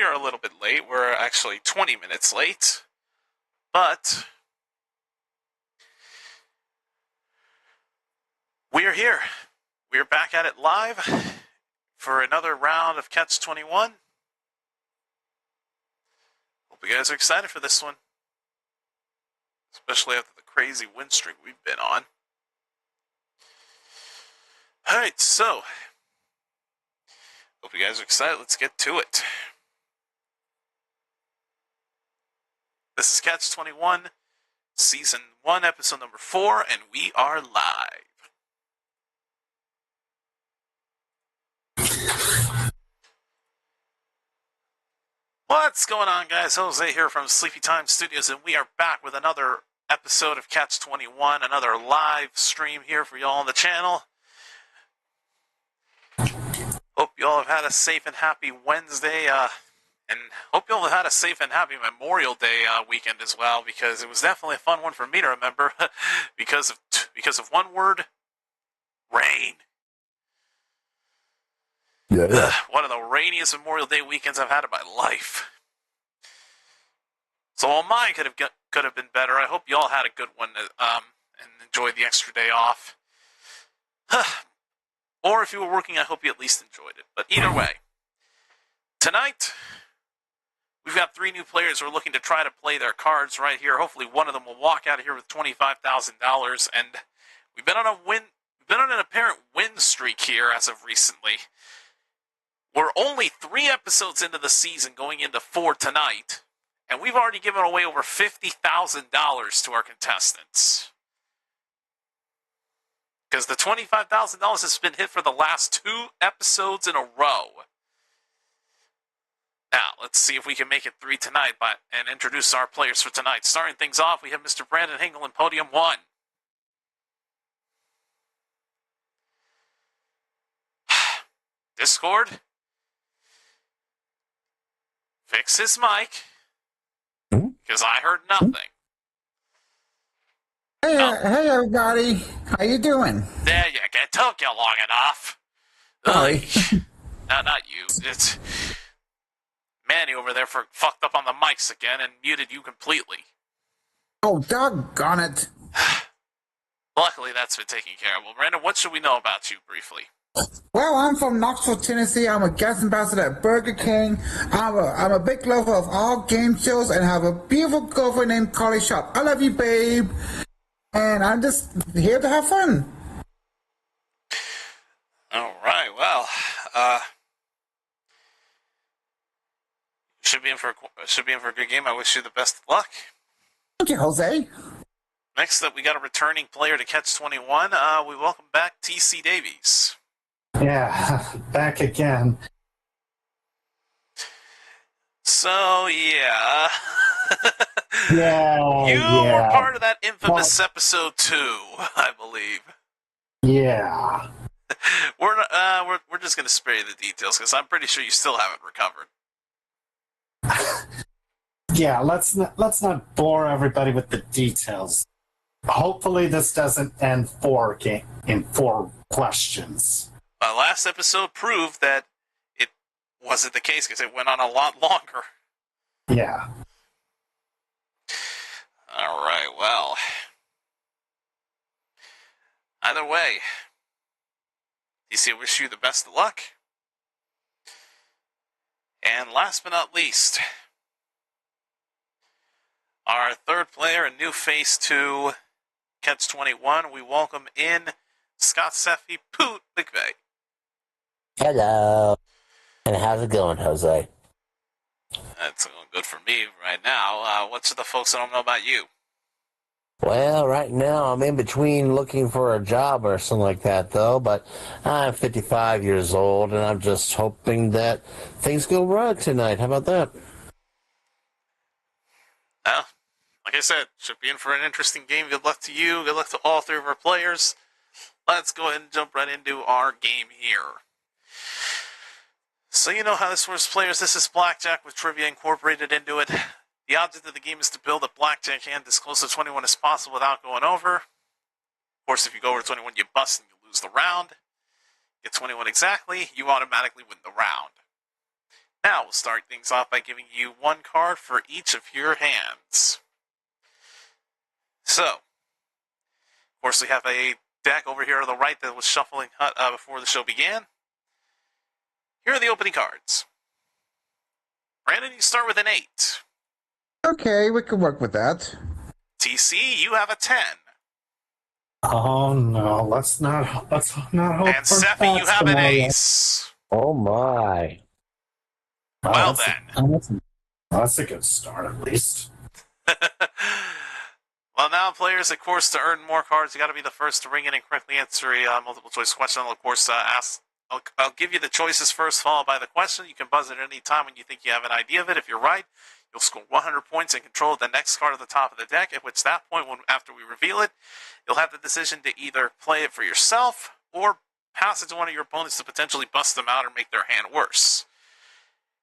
we are a little bit late. We're actually 20 minutes late. But we are here. We are back at it live for another round of Catch 21. Hope you guys are excited for this one. Especially after the crazy win streak we've been on. Alright, so hope you guys are excited. Let's get to it. This is Catch 21, Season 1, Episode number 4, and we are live. What's going on, guys? Jose here from Sleepy Time Studios, and we are back with another episode of Catch 21, another live stream here for y'all on the channel. Hope y'all have had a safe and happy Wednesday, and hope y'all have had a safe and happy Memorial Day weekend as well, because it was definitely a fun one for me to remember, because of one word, rain. Yeah. One of the rainiest Memorial Day weekends I've had in my life. So while mine could have been better, I hope y'all had a good one and enjoyed the extra day off. Or if you were working, I hope you at least enjoyed it. But either way, tonight we've got 3 new players who are looking to try to play their cards right here. Hopefully, one of them will walk out of here with $25,000. And we've been on an apparent win streak here as of recently. We're only 3 episodes into the season, going into 4 tonight, and we've already given away over $50,000 to our contestants. Because the $25,000 has been hit for the last 2 episodes in a row. Now, let's see if we can make it 3 tonight and introduce our players for tonight. Starting things off, we have Mr. Brandon Hingle in Podium 1. Discord. Fix his mic. Because I heard nothing. Hey, hey everybody, how you doing? There you go. It took you long enough. Sorry. No, not you. It's Manny over there fucked up on the mics again and muted you completely. Oh, doggone it. Luckily, that's been taken care of. Well, Brandon, what should we know about you briefly? Well, I'm from Knoxville, Tennessee. I'm a guest ambassador at Burger King. I'm a big lover of all game shows and have a beautiful girlfriend named Carly Sharp. I love you, babe. And I'm just here to have fun. All right, well, should be in for a good game. I wish you the best of luck. Thank you, Jose. Next up, we got a returning player to Catch 21. We welcome back TC Davies. Yeah, back again. So, yeah. Yeah, You yeah. were part of that infamous episode 2, I believe. Yeah. We're just going to spare you the details, because I'm pretty sure you still haven't recovered. Yeah, let's not bore everybody with the details. Hopefully this doesn't end in 4 questions. Last episode proved that it wasn't the case, because it went on a lot longer. Yeah. All right, well. Either way, DC, I wish you the best of luck. And last but not least, our third player, a new face to Catch 21, we welcome in Scott Seffy Poot McVeigh. Hello. And how's it going, Jose? That's going good for me right now. What's the folks that don't know about you? Well, right now I'm in between looking for a job or something like that, though, but I'm 55 years old, and I'm just hoping that things go right tonight. How about that? Well, like I said, should be in for an interesting game. Good luck to you. Good luck to all 3 of our players. Let's go ahead and jump right into our game here. So you know how this works, players. This is Blackjack with trivia incorporated into it. The object of the game is to build a blackjack hand as close to 21 as possible without going over. Of course, if you go over 21, you bust and you lose the round. Get 21 exactly, you automatically win the round. Now we'll start things off by giving you one card for each of your hands. So, of course, we have a deck over here on the right that was shuffling before the show began. Here are the opening cards. Brandon, you start with an 8. Okay, we can work with that. TC, you have a 10. Oh no, let's not hope And for Sephi, that you have an scenario. ace. Oh my. Well That's a good start, at least. Well, now, players, of course, to earn more cards, you got to be the first to ring in and correctly answer a multiple choice question. I'll, of course, I'll give you the choices first, followed by the question. You can buzz it at any time when you think you have an idea of it. If you're right, you'll score 100 points and control the next card at the top of the deck, at which that point, after we reveal it, you'll have the decision to either play it for yourself or pass it to one of your opponents to potentially bust them out or make their hand worse.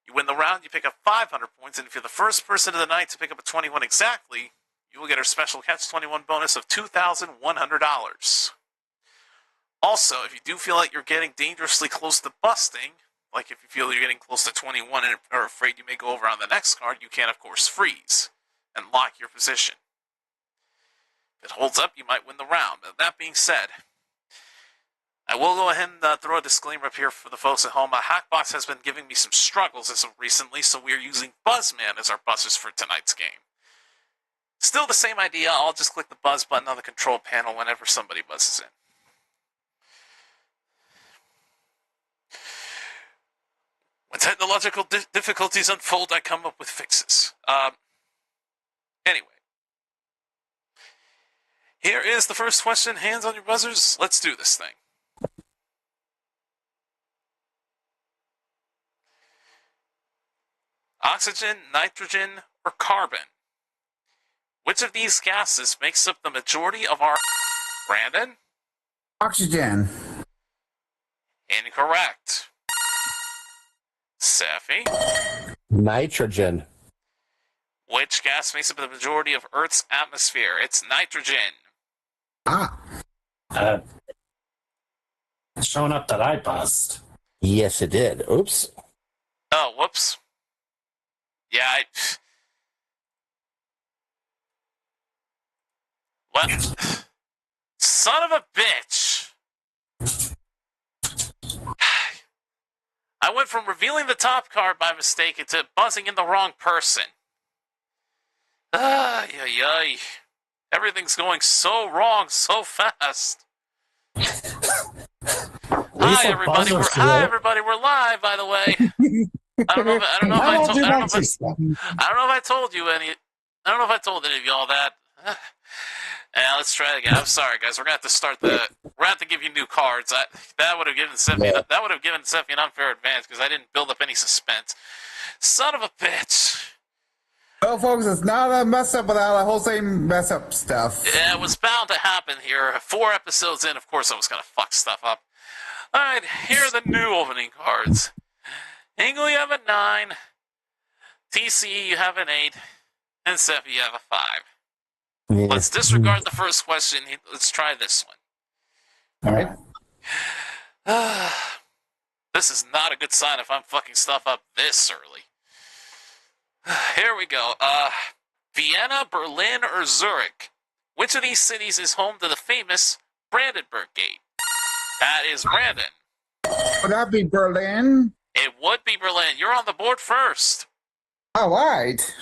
You win the round, you pick up 500 points, and if you're the first person of the night to pick up a 21 exactly, you will get our special Catch-21 bonus of $2,100. Also, if you do feel like you're getting dangerously close to busting, like if you feel you're getting close to 21 and are afraid you may go over on the next card, you can, of course, freeze and lock your position. If it holds up, you might win the round. But that being said, I will go ahead and throw a disclaimer up here for the folks at home. Hackbox has been giving me some struggles as of recently, so we are using Buzzman as our buzzers for tonight's game. Still the same idea, I'll just click the buzz button on the control panel whenever somebody buzzes in. When technological difficulties unfold, I come up with fixes. Anyway. Here is the first question. Hands on your buzzers. Let's do this thing. Oxygen, nitrogen, or carbon? Which of these gases makes up the majority of our... Brandon? Oxygen. Incorrect. Safi? Nitrogen. Which gas makes up the majority of Earth's atmosphere? It's nitrogen. It's showing up that I buzzed. Yes, it did. Oops. Oh, whoops. Yeah, What? Son of a bitch! I went from revealing the top card by mistake to buzzing in the wrong person. Ay. Everything's going so wrong so fast. Hi everybody, we're live, by the way. I don't know if I told any of y'all that. Yeah, let's try it again. I'm sorry, guys. We're gonna have to give you new cards. That would have given Sephi an unfair advantage because I didn't build up any suspense. Son of a bitch. Well, folks, it's not a mess up without a whole same mess up stuff. Yeah, it was bound to happen here. 4 episodes in, of course, I was gonna fuck stuff up. All right, here are the new opening cards. Engel, you have a 9. TC, you have an 8. And Sephi, you have a 5. Yeah. Let's disregard the first question. Let's try this one. All right. This is not a good sign if I'm fucking stuff up this early. Here we go. Vienna, Berlin, or Zurich? Which of these cities is home to the famous Brandenburg Gate? That is Brandon. Would that be Berlin? It would be Berlin. You're on the board first. All right.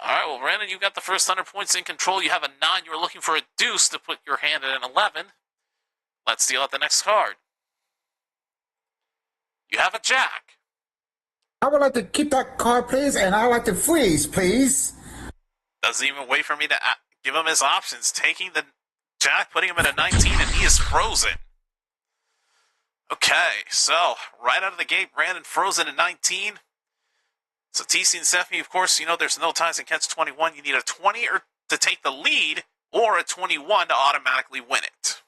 All right, well, Brandon, you got the first 100 points in control. You have a 9. You were looking for a deuce to put your hand at an 11. Let's deal out the next card. You have a jack. I would like to keep that card, please, and I would like to freeze, please. Doesn't even wait for me to give him his options. Taking the jack, putting him at a 19, and he is frozen. Okay, so right out of the gate, Brandon frozen at 19. So TC and Sephi, of course, you know there's no ties in Catch-21. You need a 20 to take the lead or a 21 to automatically win it.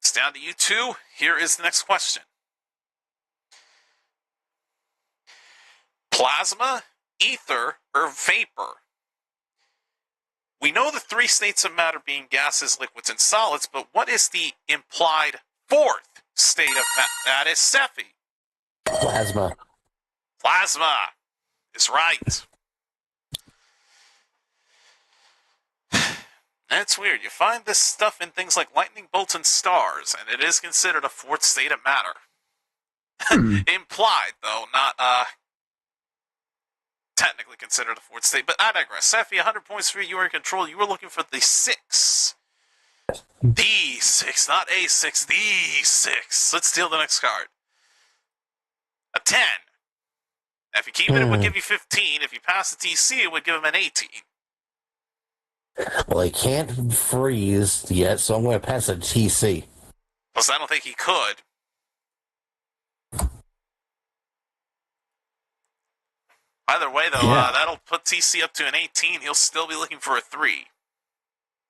It's down to you two. Here is the next question. Plasma, ether, or vapor? We know the 3 states of matter being gases, liquids, and solids, but what is the implied 4th state of matter? That is Sephi. Plasma. Plasma is right. That's weird. You find this stuff in things like lightning bolts and stars, and it is considered a fourth state of matter. Implied, though, not technically considered a fourth state. But I digress. Sephi, 100 points for you. You are in control. You were looking for the 6. D6, not A6, D6. Let's deal the next card. A 10. Now, if you keep it, it would give you 15. If you pass the TC, it would give him an 18. Well, he can't freeze yet, so I'm going to pass a TC. Plus, I don't think he could. Either way, though, that'll put TC up to an 18. He'll still be looking for a 3.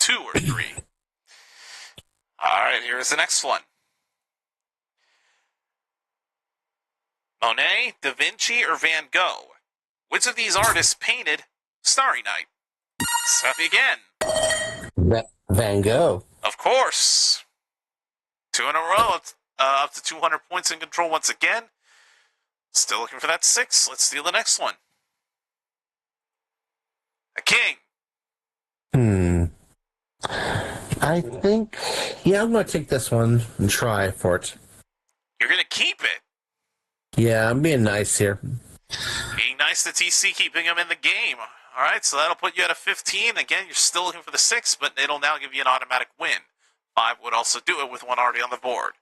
2 or 3. All right, here's the next one. Monet, Da Vinci, or Van Gogh? Which of these artists painted Starry Night? Seppi again. Van Gogh. Of course. 2 in a row, up to 200 points in control once again. Still looking for that 6. Let's steal the next one. A king. I think, I'm going to take this one and try for it. You're going to keep it. Yeah, I'm being nice here. Being nice to TC, keeping him in the game. All right, so that'll put you at a 15. Again, you're still looking for the 6, but it'll now give you an automatic win. 5 would also do it with one already on the board.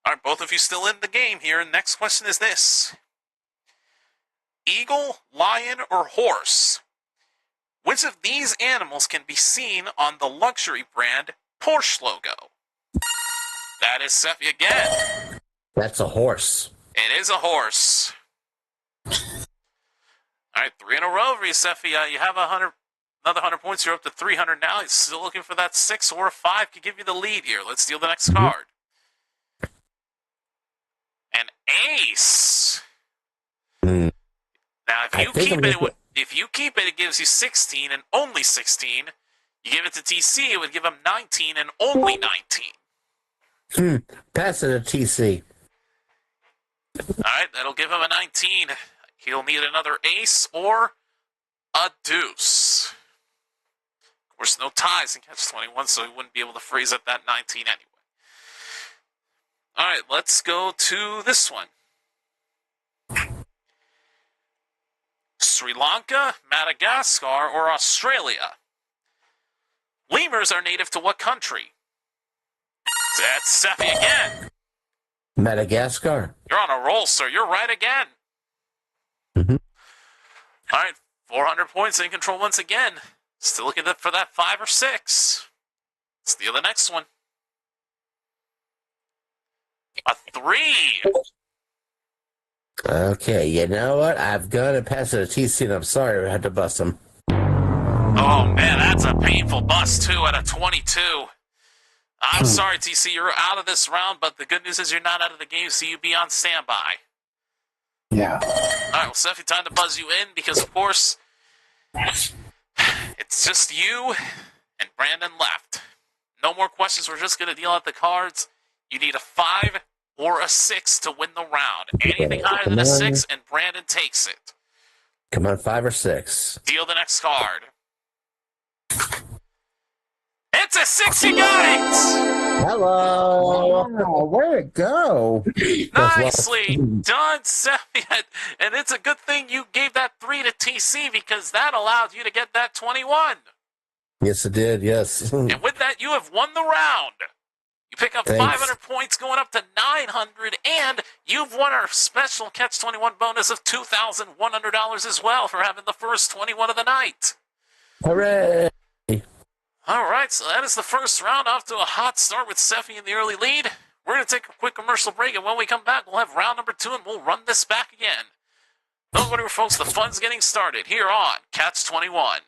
All right, both of you still in the game here. And next question is this. Eagle, lion, or horse? Which of these animals can be seen on the luxury brand Porsche logo? That is Seppi again. That's a horse. It is a horse. All right, 3 in a row for you, Seppi. You have another 100 points. You're up to 300 now. He's still looking for that 6 or a 5 to give you the lead here. Let's deal the next card. An ace. Now, if you keep it, it gives you 16 and only 16. You give it to TC, it would give him 19 and only 19. Pass it to TC. All right, that'll give him a 19. He'll need another ace or a deuce. Of course, no ties in Catch 21, so he wouldn't be able to freeze at that 19 anyway. All right, let's go to this one. Sri Lanka, Madagascar, or Australia? Lemurs are native to what country? That's Seppi again. Madagascar. You're on a roll, sir. You're right again. All right, 400 points in control once again. Still looking for that 5 or 6. Steal the next one. A 3. Okay, you know what? I've got to pass it to TC, and I'm sorry I had to bust him. Oh, man, that's a painful bust, too, at a 22. I'm sorry, TC, you're out of this round, but the good news is you're not out of the game, so you be on standby. Yeah. All right, well, Sephi, time to buzz you in because, of course, it's just you and Brandon left. No more questions. We're just going to deal out the cards. You need a 5 or a 6 to win the round. Anything higher than a 6, and Brandon takes it. Come on, 5 or 6. Deal the next card. It's a 6, you got it! Hello. Oh, where'd it go? Nicely done, Sephi. And it's a good thing you gave that 3 to TC because that allowed you to get that 21. Yes, it did, yes. And with that, you have won the round. You pick up Thanks. 500 points going up to 900, and you've won our special Catch 21 bonus of $2,100 as well for having the first 21 of the night. Hooray! All right, so that is the first round, off to a hot start with Sephi in the early lead. We're going to take a quick commercial break, and when we come back, we'll have round number 2, and we'll run this back again. Don't worry, folks, the fun's getting started here on Catch 21.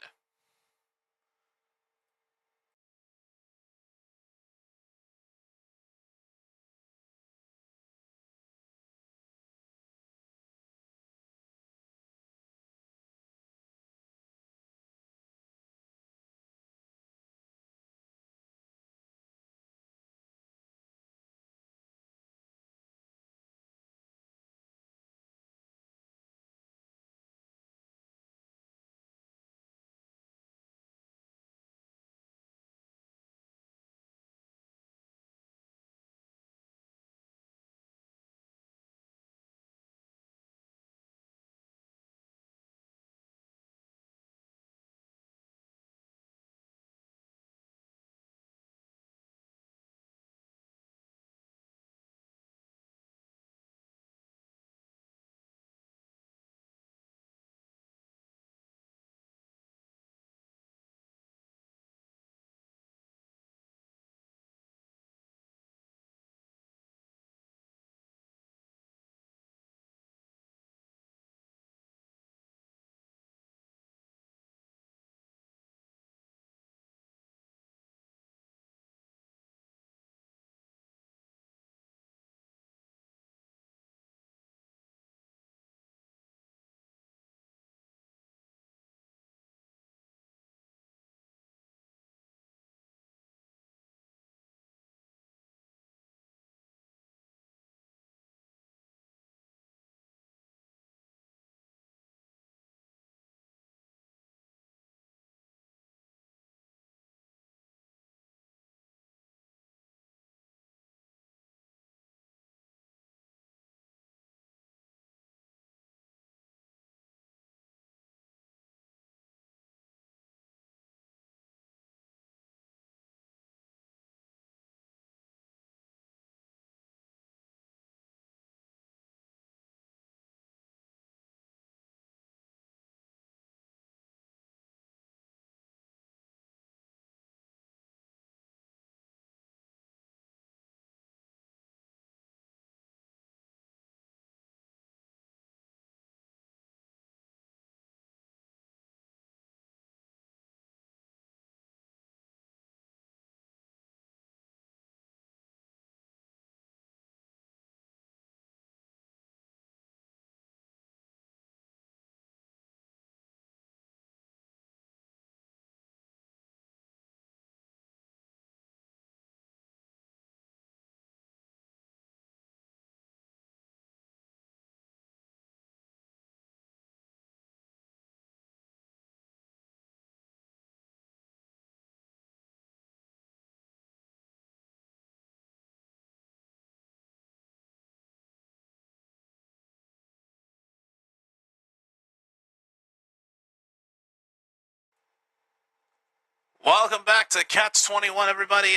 Welcome back to Catch 21, everybody.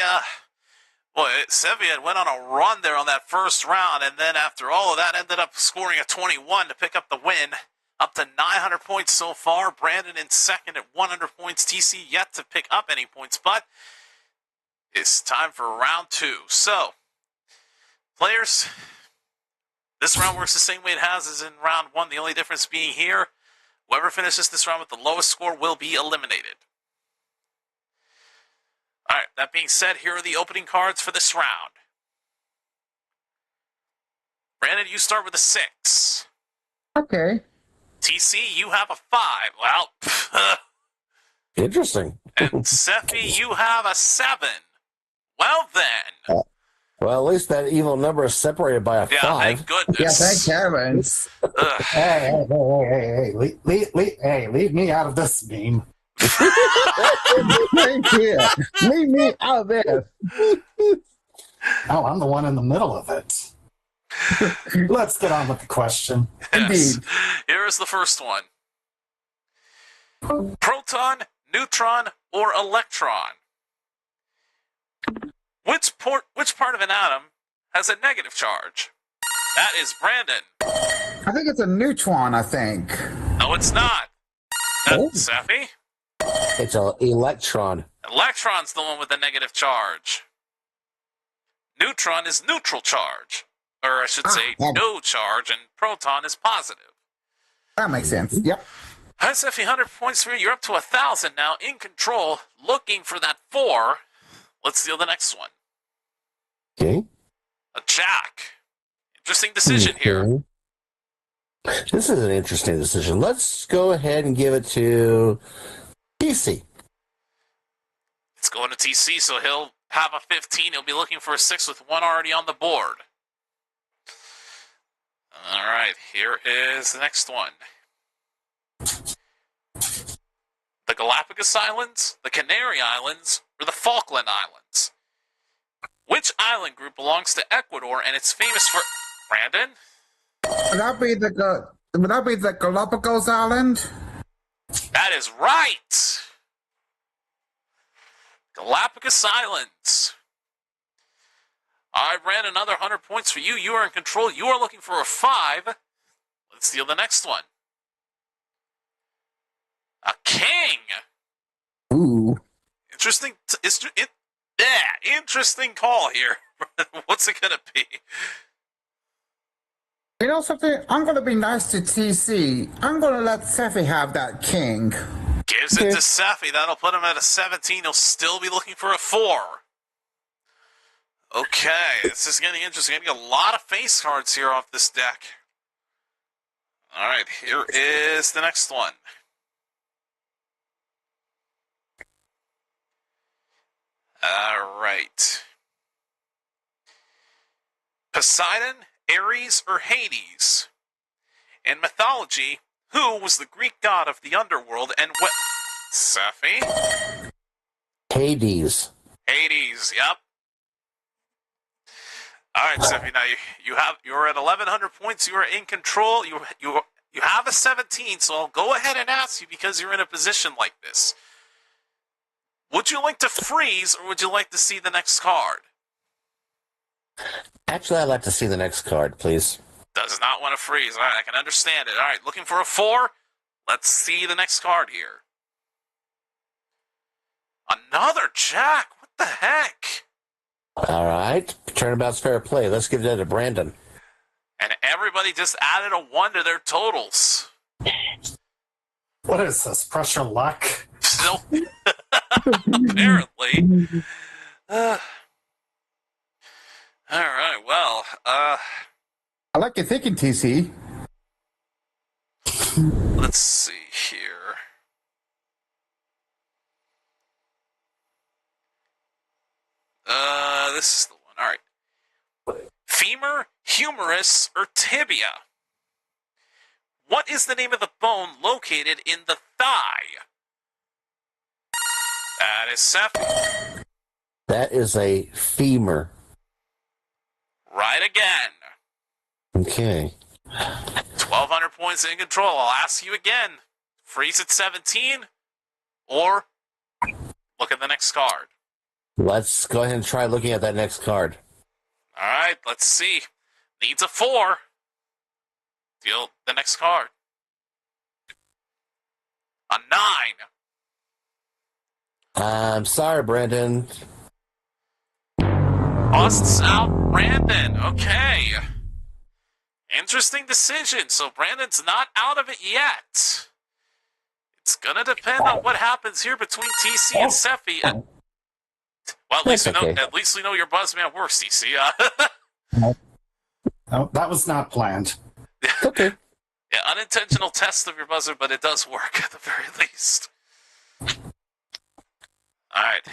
Boy, Sevier went on a run there on that first round, and then after all of that, ended up scoring a 21 to pick up the win. Up to 900 points so far. Brandon in second at 100 points. TC yet to pick up any points, but it's time for round 2. So, players, this round works the same way it has as in round 1. The only difference being here, whoever finishes this round with the lowest score will be eliminated. All right, that being said, here are the opening cards for this round. Brandon, you start with a 6. Okay. TC, you have a 5. Well, Interesting. and Sephi, you have a 7. Well then. Well, at least that evil number is separated by a Yeah, 5. thank goodness. Yeah, thank heavens. Ugh. Hey, leave me out of this meme. Thank you. Leave me out of this. Oh, I'm the one in the middle of it. Let's get on with the question. Yes. Indeed. Here is the first one. Proton, neutron, or electron? Which part of an atom has a negative charge? That is Brandon. I think it's a neutron, I think. No, it's not. Oh. That's Sephi. It's an electron. Electron's the one with the negative charge. Neutron is neutral charge. Or I should say no charge, and proton is positive. That makes sense. Yep. That's Sephi, 100 points for you. You're up to 1,000 now, in control, looking for that 4. Let's deal the next one. Okay. A jack. Interesting decision here. This is an interesting decision. Let's go ahead and give it to TC. It's going to TC, so he'll have a 15. He'll be looking for a 6 with 1 already on the board. All right, here is the next one. The Galapagos Islands, the Canary Islands, or the Falkland Islands? Which island group belongs to Ecuador and it's famous for... Brandon? Would that be the Galapagos Island? That is right! Galapagos Islands. All right, Brandon, another 100 points for you. You are in control. You are looking for a 5. Let's deal the next one. A king. Ooh. Interesting. Interesting call here. What's it gonna be? You know something? I'm going to be nice to TC. I'm going to let Sephi have that king. Gives it to Sephi. That'll put him at a 17. He'll still be looking for a 4. Okay, this is getting interesting. Getting a lot of face cards here off this deck. All right, here is the next one. All right. Poseidon, Ares, or Hades? In mythology, who was the Greek god of the underworld and what? Sephi? Hades. Hades, yep. All right, Sephi, now you're at 1,100 points. You are in control. You have a 17, so I'll go ahead and ask you because you're in a position like this. Would you like to freeze, or would you like to see the next card? Actually, I'd like to see the next card, please. Does not want to freeze. All right, I can understand it. All right, looking for a 4. Let's see the next card here. Another jack. What the heck? All right. Turnabout's fair play. Let's give that to Brandon. And everybody just added a 1 to their totals. What is this? Pressure luck? Still, apparently. All right, well, I like your thinking, TC. let's see here. This is the one. All right. Femur, humerus, or tibia? What is the name of the bone located in the thigh? That is Sephi. That is a femur. Right again. Okay. 1,200 points in control. I'll ask you again. Freeze at 17 or look at the next card. Let's go ahead and try looking at that next card. All right, let's see. Needs a 4. Deal the next card. A 9. I'm sorry, Brandon. Busts out Brandon. Okay. Interesting decision. So Brandon's not out of it yet. It's going to depend on what happens here between TC and Seffi. Well, at least we know your buzzman works, TC. Oh, that was not planned. Okay. Yeah, unintentional test of your buzzer, but it does work at the very least. All right.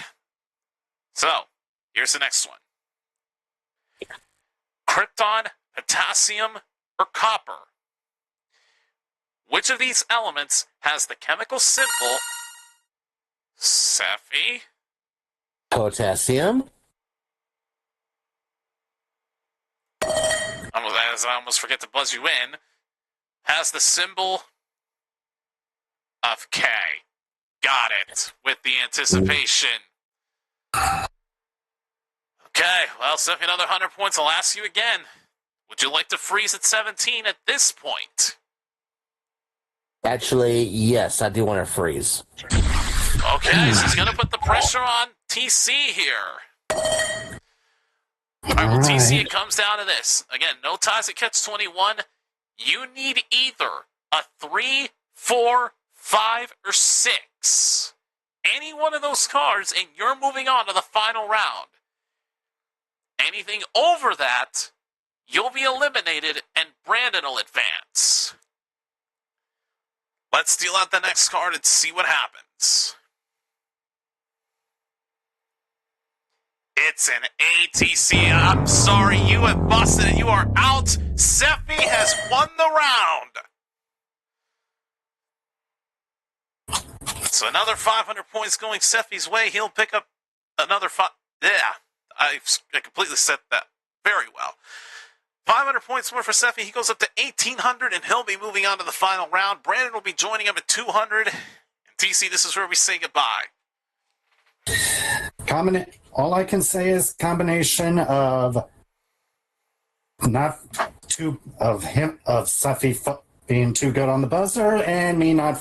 So, here's the next one. Krypton, potassium, or copper? Which of these elements has the chemical symbol Seffi? Potassium. As I almost forget to buzz you in, has the symbol of K. Got it. With the anticipation. Okay, well, Seffi, another 100 points. I'll ask you again. Would you like to freeze at 17 at this point? Actually, yes, I do want to freeze. Okay, so he's going to put the pressure on TC here. All right, well, TC, it comes down to this. Again, no ties at catch 21. You need either a 3, 4, 5, or 6. Any one of those cards, and you're moving on to the final round. Anything over that, you'll be eliminated, and Brandon will advance. Let's deal out the next card and see what happens. It's an ATC. I'm sorry, you have busted it. You are out. Seffi has won the round. So another 500 points going Seffi's way. He'll pick up another 5. Yeah, I completely said that very well. 500 points more for Seffi. He goes up to 1,800, and he'll be moving on to the final round. Brandon will be joining him at 200. And TC, this is where we say goodbye. All I can say is combination of Seffi being too good on the buzzer and me not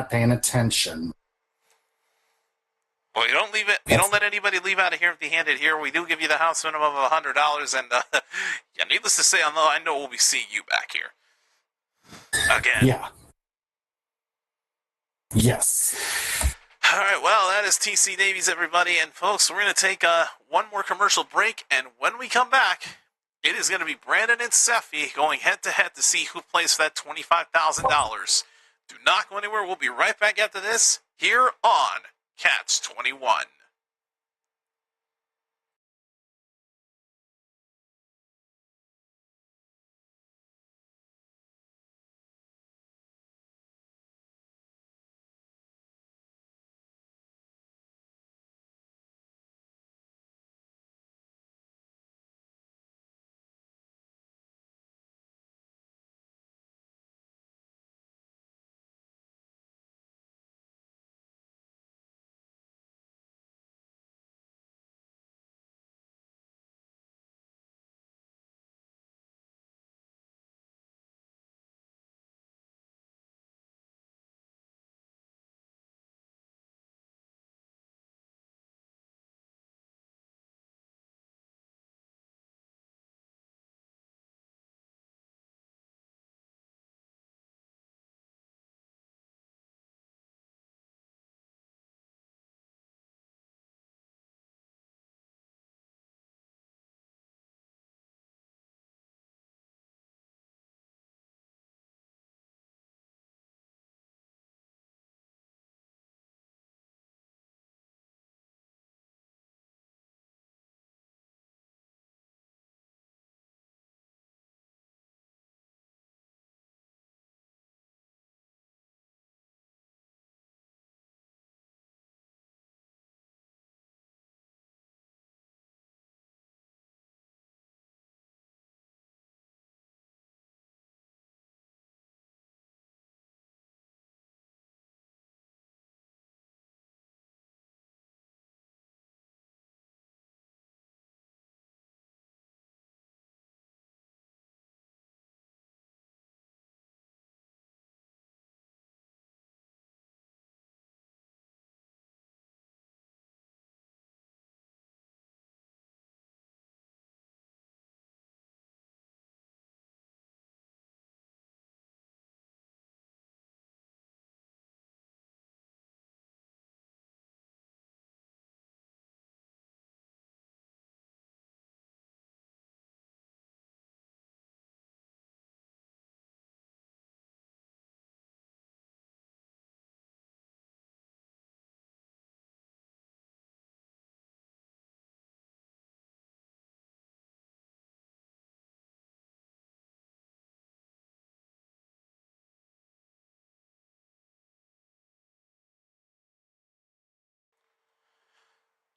paying attention. Well, you don't leave it. You don't let anybody leave out of here empty-handed. Here, we do give you the house minimum of $100, and yeah, needless to say, I know we'll be seeing you back here again. Yeah. Yes. All right, well, that is TC Davies, everybody. And, folks, we're going to take one more commercial break. And when we come back, it is going to be Brandon and Seffi going head-to-head to see who plays for that $25,000. Do not go anywhere. We'll be right back after this here on Catch 21.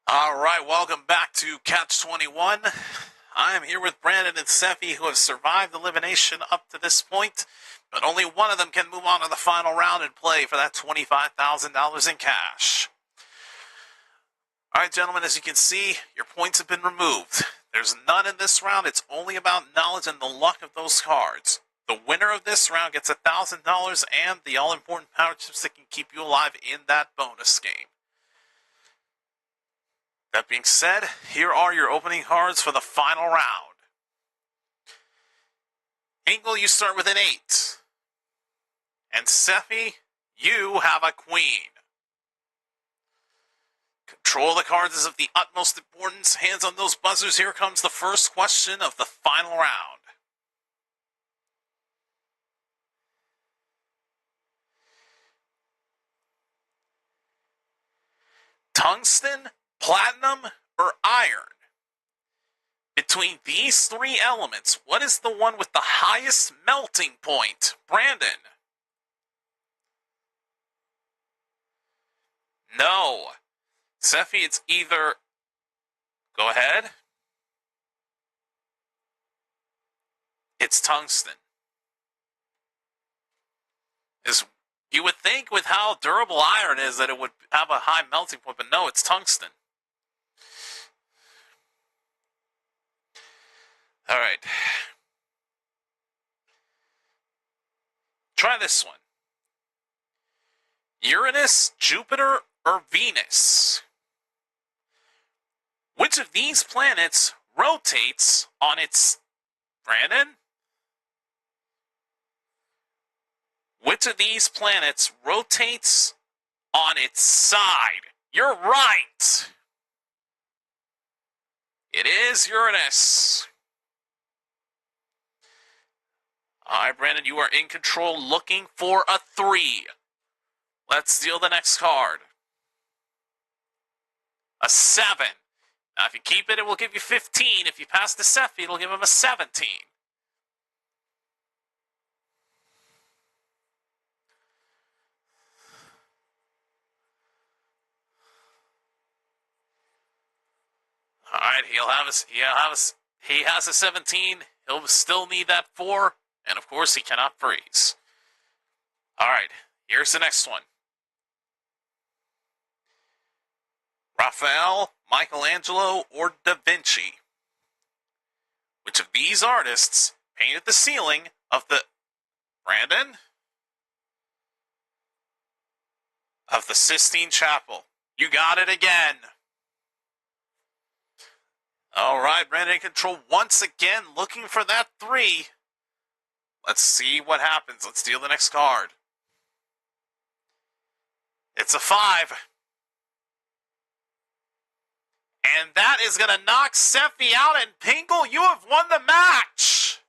All right, welcome back to Catch 21. I am here with Brandon and Seffi, who have survived elimination up to this point, but only one of them can move on to the final round and play for that $25,000 in cash. All right, gentlemen, as you can see, your points have been removed. There's none in this round. It's only about knowledge and the luck of those cards. The winner of this round gets $1,000 and the all-important power chips that can keep you alive in that bonus game. That being said, here are your opening cards for the final round. Engel, you start with an 8. And Seffi, you have a queen. Control the cards is of the utmost importance. Hands on those buzzers. Here comes the first question of the final round. Tungsten, platinum, or iron? Between these three elements, what is the one with the highest melting point? Brandon? No. Seffi, it's either... Go ahead. It's tungsten. You would think with how durable iron is that it would have a high melting point, but no, it's tungsten. All right. Try this one. Uranus, Jupiter, or Venus? Which of these planets rotates on its... Brandon? Which of these planets rotates on its side? You're right! It is Uranus. All right, Brandon, you are in control, looking for a 3. Let's deal the next card. A 7. Now, if you keep it, it will give you 15. If you pass the Seffi, it'll give him a 17. All right, he has a 17. He'll still need that 4. And, of course, he cannot freeze. All right, here's the next one. Raphael, Michelangelo, or Da Vinci? Which of these artists painted the ceiling of the... Brandon? Of the Sistine Chapel. You got it again. All right, Brandon in control once again, looking for that 3. Let's see what happens. Let's deal the next card. It's a 5. And that is going to knock Seffi out, and Pingle, you have won the match!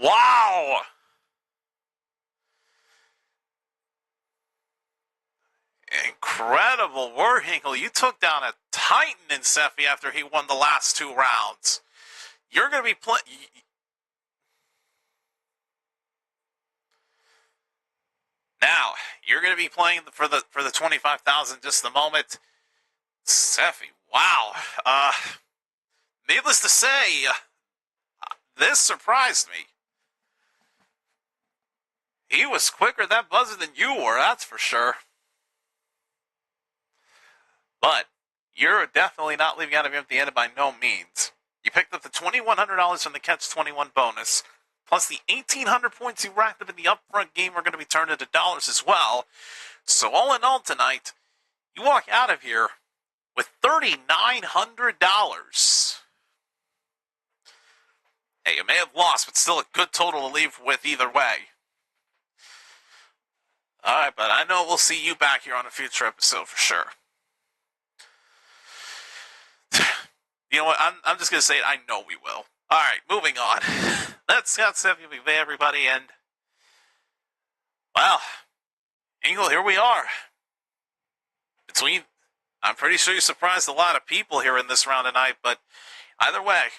Wow! Incredible work, Hinkle. You took down a titan in Seffi after he won the last 2 rounds. You're going to be playing... Now, you're going to be playing for the $25,000 just a moment. Seffi, wow. Needless to say, this surprised me. He was quicker at that buzzer than you were, that's for sure. But you're definitely not leaving out of empty-handed by no means. You picked up the $2,100 from the Catch 21 bonus, plus the 1,800 points you racked up in the upfront game are going to be turned into dollars as well. So all in all tonight, you walk out of here with $3,900. Hey, you may have lost, but still a good total to leave with either way. All right, but I know we'll see you back here on a future episode for sure. You know what? I'm just going to say it. I know we will. All right, moving on. That's Scott Seffi McVay, everybody, and, well, Engel, here we are. I'm pretty sure you surprised a lot of people here in this round tonight, but either way,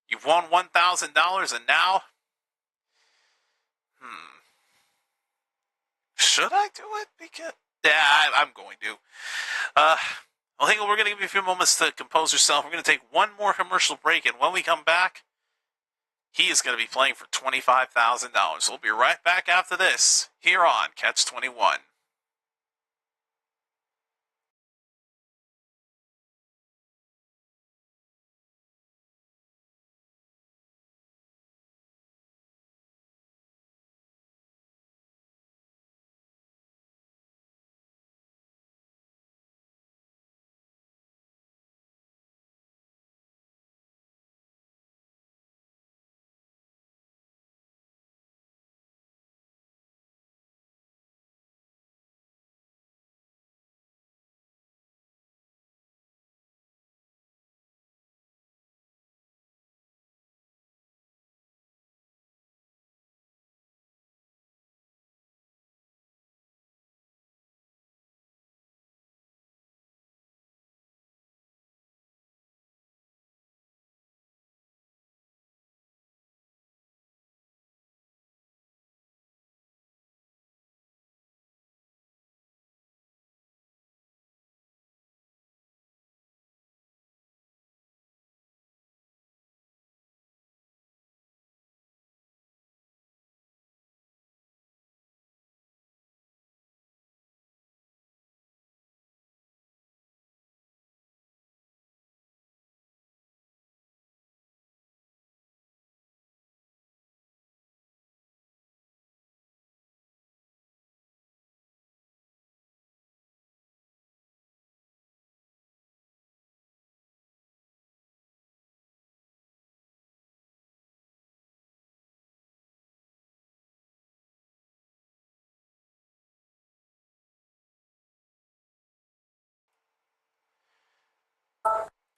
you've won $1,000, and now, should I do it? Because Yeah, I'm going to. Well, Hingle, we're going to give you a few moments to compose yourself. We're going to take one more commercial break, and when we come back, he is going to be playing for $25,000. We'll be right back after this here on Catch 21.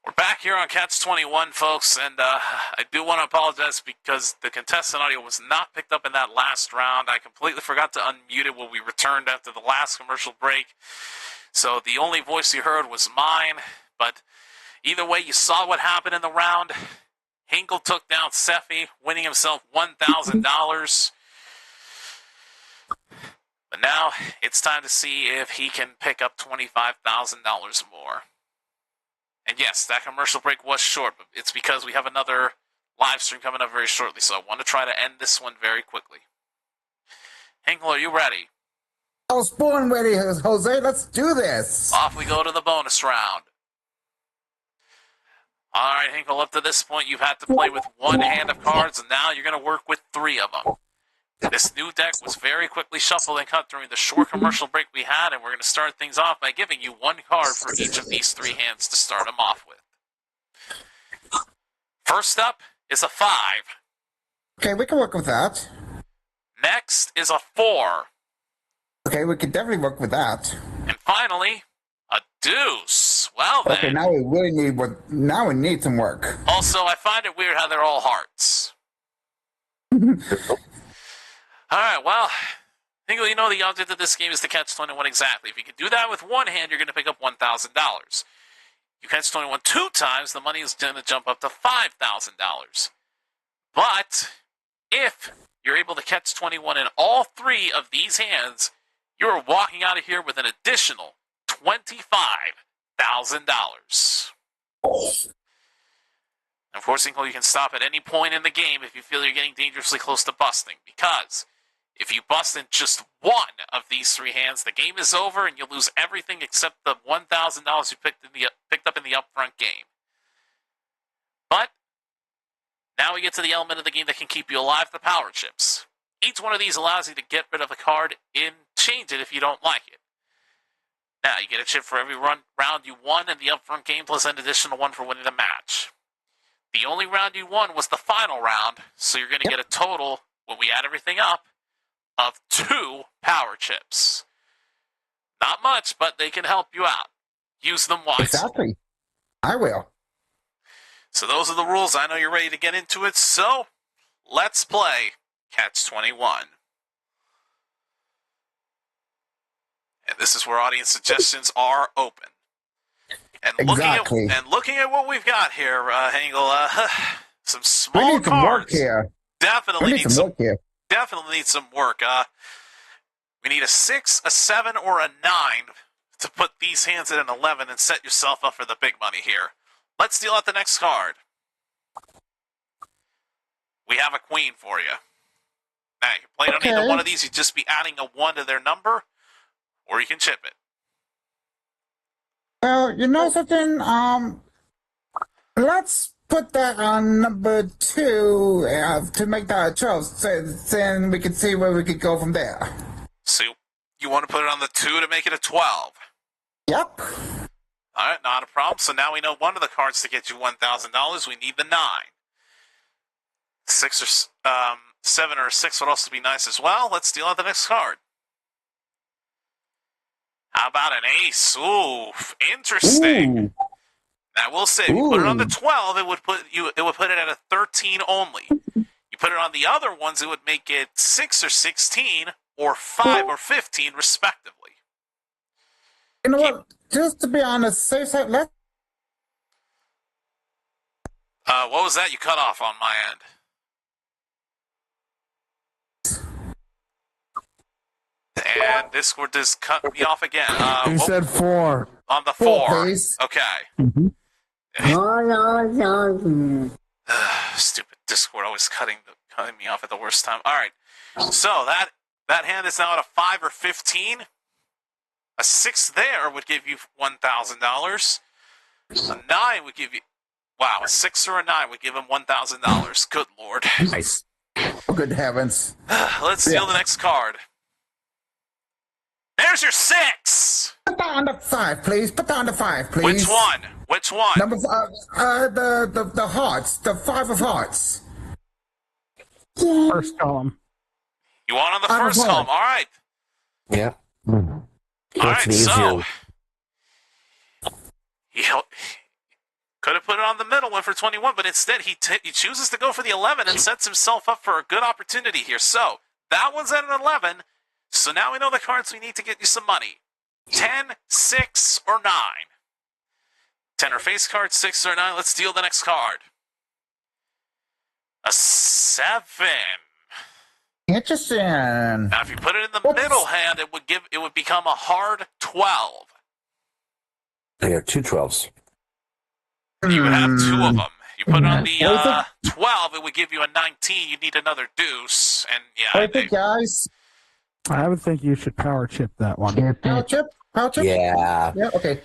We're back here on Catch 21, folks, and I do want to apologize because the contestant audio was not picked up in that last round. I completely forgot to unmute it when we returned after the last commercial break, so the only voice you heard was mine, but either way, you saw what happened in the round. Hinkle took down Seffi, winning himself $1,000. But now it's time to see if he can pick up $25,000 more. And yes, that commercial break was short, but it's because we have another live stream coming up very shortly, so I want to try to end this one very quickly. Hinkle, are you ready? I was born ready, Jose. Let's do this. Off we go to the bonus round. All right, Hinkle, up to this point, you've had to play with one hand of cards, and now you're going to work with three of them. This new deck was very quickly shuffled and cut during the short commercial break we had, and we're going to start things off by giving you one card for each of these three hands to start them off with. First up is a 5. Okay, we can work with that. Next is a 4. Okay, we can definitely work with that. And finally, a deuce. Well then. Okay, now we really need now we need some work. Also, I find it weird how they're all hearts. All right, well, Hingle, you know the object of this game is to catch 21 exactly. If you can do that with one hand, you're going to pick up $1,000. You catch 21 2 times, the money is going to jump up to $5,000. But if you're able to catch 21 in all three of these hands, you're walking out of here with an additional $25,000. Of course, Hingle, you can stop at any point in the game if you feel you're getting dangerously close to busting, because if you bust in just one of these three hands, the game is over and you lose everything except the $1,000 you picked up in the upfront game. But now we get to the element of the game that can keep you alive, the power chips. Each one of these allows you to get rid of a card and change it if you don't like it. Now, you get a chip for every round you won in the upfront game, plus an additional one for winning the match. The only round you won was the final round, so you're going to get a total, when we add everything up, of 2 power chips. Not much, but they can help you out. Use them wisely. Exactly. I will. So those are the rules. I know you're ready to get into it, so let's play Catch 21. And this is where audience suggestions are open. And exactly. looking at what we've got here, Hingle, some small we need cards. Some work here. Definitely we need some work here. Definitely need some work. We need a 6, a 7, or a 9 to put these hands at an 11 and set yourself up for the big money here. Let's deal out the next card. We have a queen for you. Now, you can play it on either one of these. You'd just be adding a 1 to their number, or you can chip it. Well, you know something? Let's put that on number 2 to make that a 12. So then we can see where we could go from there. So you want to put it on the 2 to make it a 12? Yep. All right, not a problem. So now we know one of the cards to get you $1,000. We need the 9. 6 or 7 or 6 would also be nice as well. Let's deal out the next card. How about an ace? Ooh, interesting. Ooh. Now we'll say if you put it on the 12, it would put it at a 13 only. You put it on the other ones, it would make it 6 or 16 or 5 or 15 respectively. You know what? Just to be honest, safe side, let's. What was that you cut off on my end? And Discord just cut me off again. You said 4. On the 4, 4. please. Okay. Mm-hmm. Stupid Discord always cutting me off at the worst time. All right. So that hand is now at a 5 or 15. A 6 there would give you $1,000. A 9 would give you... Wow, a 6 or a 9 would give him $1,000. Good Lord. Nice. Oh, good heavens. Let's deal the next card. There's your 6! Put that on the 5, please. Put that on the 5, please. Which one? Which one? Number the hearts. The 5 of hearts. First column. You want on the first column. All right. Yeah. All right, so he could have put it on the middle one for 21, but instead he chooses to go for the 11 and sets himself up for a good opportunity here. So that one's at an 11. So now we know the cards we need to get you some money. 10, 6, or 9. 10 or face card, 6 or 9. Let's deal the next card. A 7. Interesting. Now, if you put it in the middle hand, it would become a hard 12. There are 2 12s. You would have 2 of them. You put it on the 12, it would give you a 19. You'd need another deuce, and yeah. Guys. I would think you should power chip that one. Power chip? Power chip? Yeah. Yeah, okay.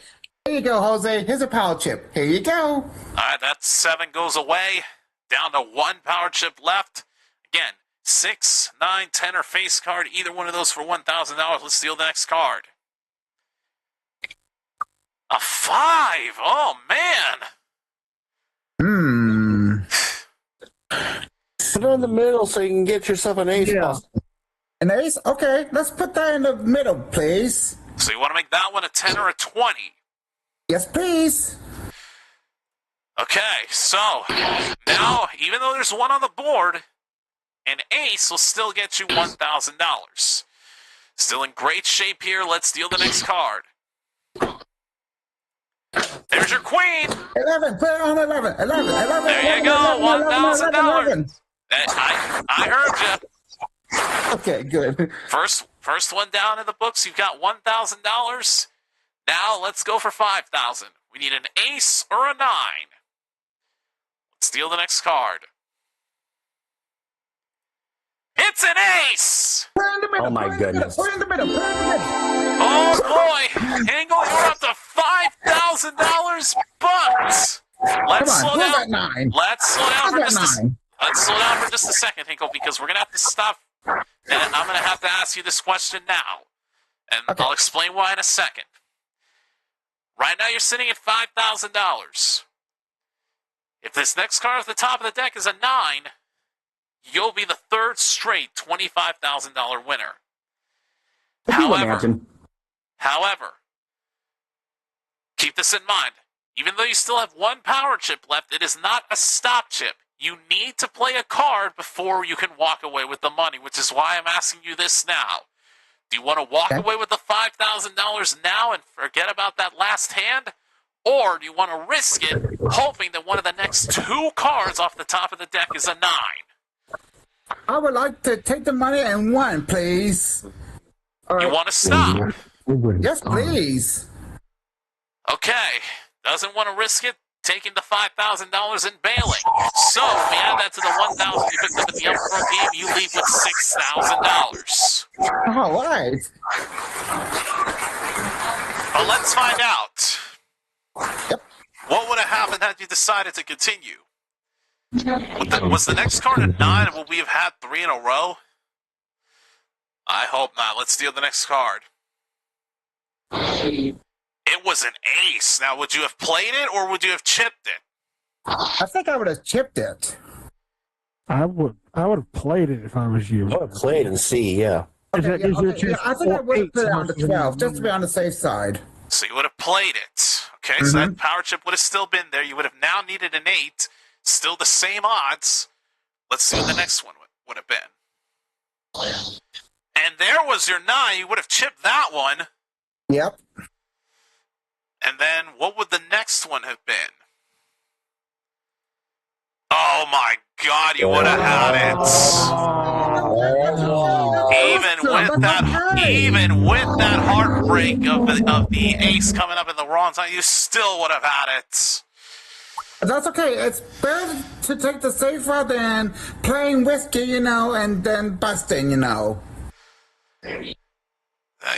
Here you go, Jose. Here's a power chip. Here you go. All right, that 7 goes away. Down to 1 power chip left. Again, 6, 9, 10, or face card. Either one of those for $1,000. Let's deal the next card. A 5. Oh, man. Put it in the middle so you can get yourself an ace. Yeah. An ace? Okay, let's put that in the middle, please. So you want to make that one a 10 or a 20? Yes, please. Okay, so now, even though there's 1 on the board, an ace will still get you $1,000. Still in great shape here. Let's deal the next card. There's your queen. 11. Put it on 11. 11. There you go. $1,000. I heard you. Okay, good. First one down in the books. You've got $1,000. Now let's go for $5,000. We need an ace or a 9. Let's deal the next card. It's an ace! Put it in the middle. Oh, my goodness. Put it in the middle. Put it in the middle. Oh boy! Angle, you're up to $5,000, but let's slow Where's down. that 9? Let's slow down for Where's just that a 9? Let's slow down for just a second, Hinkle, because we're gonna have to stop, and I'm gonna have to ask you this question now, and Okay. I'll explain why in a second. Right now, you're sitting at $5,000. If this next card at the top of the deck is a 9, you'll be the 3rd straight $25,000 winner. However, keep this in mind. Even though you still have 1 power chip left, it is not a stop chip. You need to play a card before you can walk away with the money, which is why I'm asking you this now. Do you want to walk away with the $5,000 now and forget about that last hand? Or do you want to risk it, hoping that one of the next 2 cards off the top of the deck is a 9? I would like to take the money and 1, please. All You right. want to stop? Yes, please. Okay. Doesn't want to risk it. Taking the $5,000 and bailing. So we add that to the $1,000 you picked up at the upfront game. You leave with $6,000. All right. But let's find out. Yep. What would have happened had you decided to continue? Was the next card a 9 and would we have had 3 in a row? I hope not. Let's deal the next card. It was an ace. Now, would you have played it or would you have chipped it? I think I would have chipped it. I would have played it if I was you. I would have played and see, yeah. Okay, That gives you a yeah, chance I think I for would have eight put it on the versus 12, just to be nine. on the safe side. So you would have played it. Okay, so that power chip would have still been there. You would have now needed an 8. Still the same odds. Let's see what the next one would have been. And there was your 9. You would have chipped that one. Yep. And then what would the next one have been? Oh my God, you would have had it. Even with that heartbreak of the ace coming up in the wrong time, you still would have had it. That's okay. It's better to take the safe route than playing whiskey, and then busting, You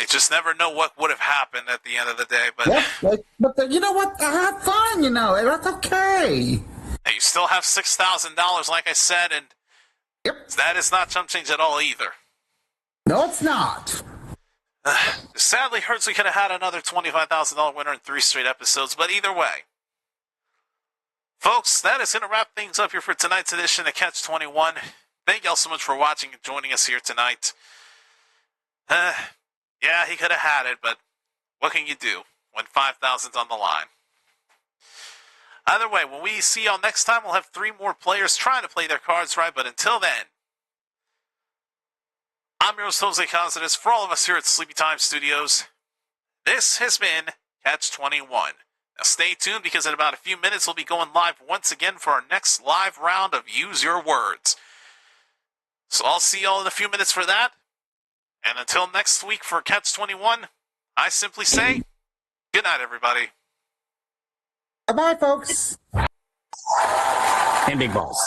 just never know what would have happened at the end of the day, but Yep. But you know what? I had fun, and that's okay. you still have $6,000, like I said, and Yep. that is not chump change at all either. No, it's not. Sadly, Herzley could have had another $25,000 winner in 3 straight episodes, but either way. Folks, that is going to wrap things up here for tonight's edition of Catch 21. Thank y'all so much for watching and joining us here tonight. Yeah, he could have had it, but what can you do when 5,000's on the line? Either way, when we see y'all next time, we'll have 3 more players trying to play their cards right, but until then, I'm your host, Jose Cosines. For all of us here at Sleepy Time Studios, this has been Catch 21. Now stay tuned because in about a few minutes we'll be going live once again for our next live round of Use Your Words. So I'll see y'all in a few minutes for that. And until next week for Catch 21, I simply say, good night, everybody. Bye-bye, folks. And big balls.